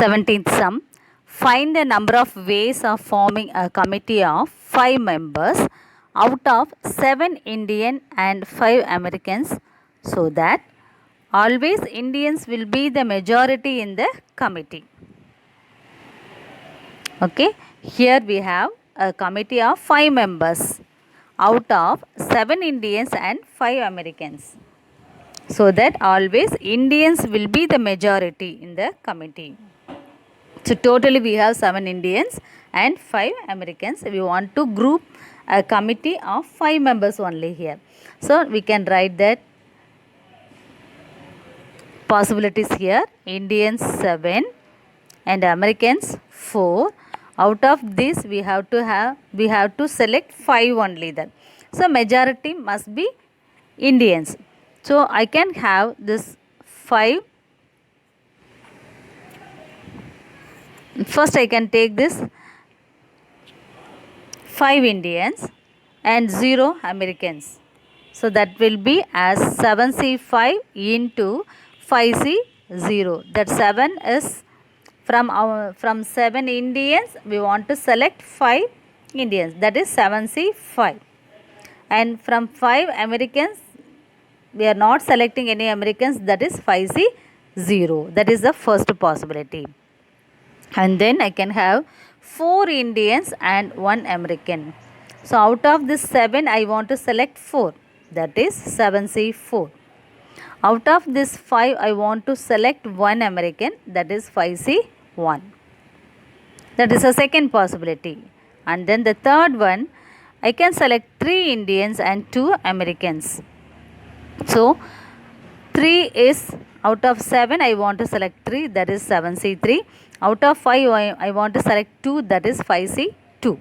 17th sum. Find the number of ways of forming a committee of 5 members out of 7 Indian and 5 Americans, so that always Indians will be the majority in the committee. Okay, here we have a committee of 5 members out of 7 Indians and 5 Americans, so that always Indians will be the majority in the committee. So totally we have 7 Indians and 5 Americans. We want to group a committee of 5 members only here. So we can write that possibilities here. Indians 7 and Americans 4. Out of this we have to select 5 only then. So majority must be Indians. So I can have this 5. First I can take this 5 Indians and 0 Americans. So that will be as 7C5 into 5C0. That 7 is from 7 Indians we want to select 5 Indians, that is 7C5. And from 5 Americans we are not selecting any Americans, that is 5C0. That is the first possibility. And then I can have 4 Indians and 1 American. So out of this 7 I want to select 4, that is 7C4. Out of this 5 I want to select 1 American, that is 5C1. That is the second possibility. And then the third one, I can select 3 Indians and 2 Americans. So 3 is out of 7 I want to select 3, that is 7C3. Out of 5 I want to select 2, that is 5C2.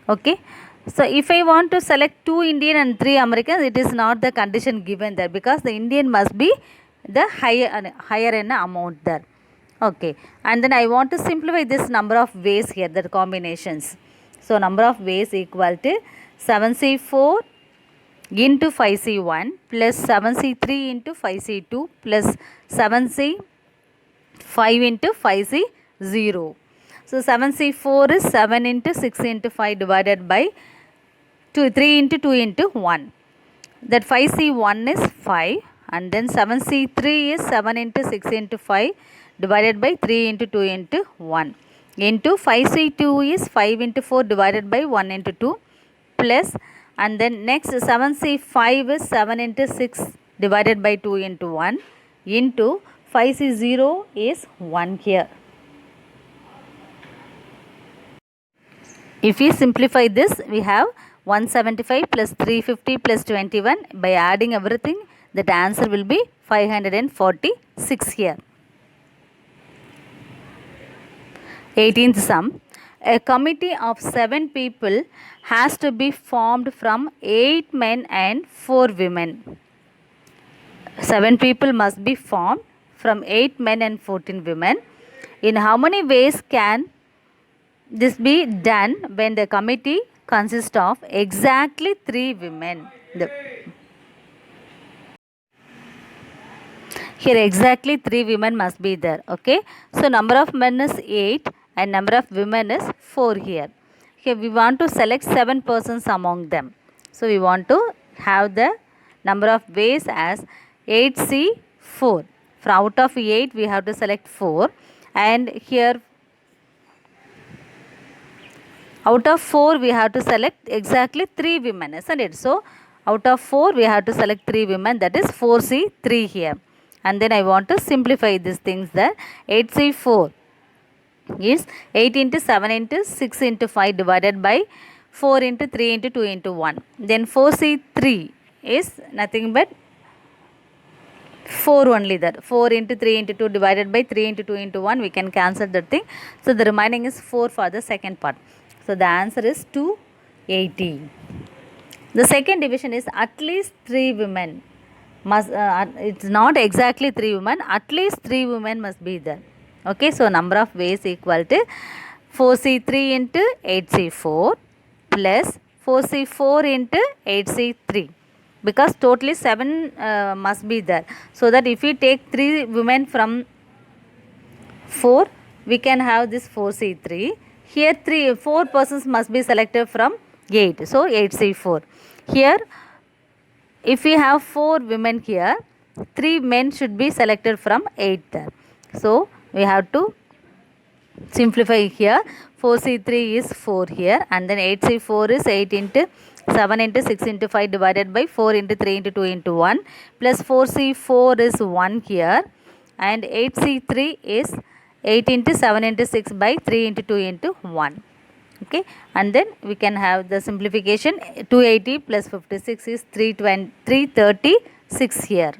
Okay. So if I want to select 2 Indian and 3 Americans, it is not the condition given there, because the Indian must be the higher in amount there. Okay. And then I want to simplify this number of ways here, the combinations. So number of ways equal to 7C4 into 5C1 plus 7C3 into 5C2 plus 7C5 into 5C0. So 7C4 is 7 into 6 into 5 divided by 3 into 2 into 1. That 5C1 is 5, and then 7C3 is 7 into 6 into 5 divided by 3 into 2 into 1. Into 5C2 is 5 into 4 divided by 1 into 2 plus, and then next 7C5 is 7 into 6 divided by 2 into 1 into 5C0 is 1 here. If we simplify this, we have 175 plus 350 plus 21. By adding everything, that answer will be 546 here. 18th sum. A committee of 7 people has to be formed from 8 men and 4 women. 7 people must be formed from 8 men and 14 women. In how many ways can this be done when the committee consists of exactly 3 women? Here exactly 3 women must be there. Okay. So number of men is 8 and number of women is 4 here. Here we want to select 7 persons among them. So we want to have the number of ways as 8C4. From out of 8 we have to select 4, and here out of 4 we have to select exactly 3 women, isn't it? So out of 4 we have to select 3 women, that is 4C3 here. And then I want to simplify these things, that 8C4 is 8 into 7 into 6 into 5 divided by 4 into 3 into 2 into 1. Then 4C3 is nothing but 4 only there. 4 into 3 into 2 divided by 3 into 2 into 1. We can cancel that thing. So the remaining is 4 for the second part. So the answer is 280. The second division is at least 3 women must, it's not exactly 3 women, at least 3 women must be there. Okay, so number of ways equal to 4C3 into 8C4 plus 4C4 into 8C3. because totally 7 must be there. So that if we take 3 women from 4, we can have this 4C3. Here 4 persons must be selected from 8. So 8C4. Here if we have 4 women here, 3 men should be selected from 8 there. So we have to simplify here. 4C3 is 4 here, and then 8C4 is 8 into 7 into 6 into 5 divided by 4 into 3 into 2 into 1, plus 4C4 is 1 here, and 8C3 is 8 into 7 into 6 by 3 into 2 into 1. Okay, and then we can have the simplification. 280 plus 56 is 336 here.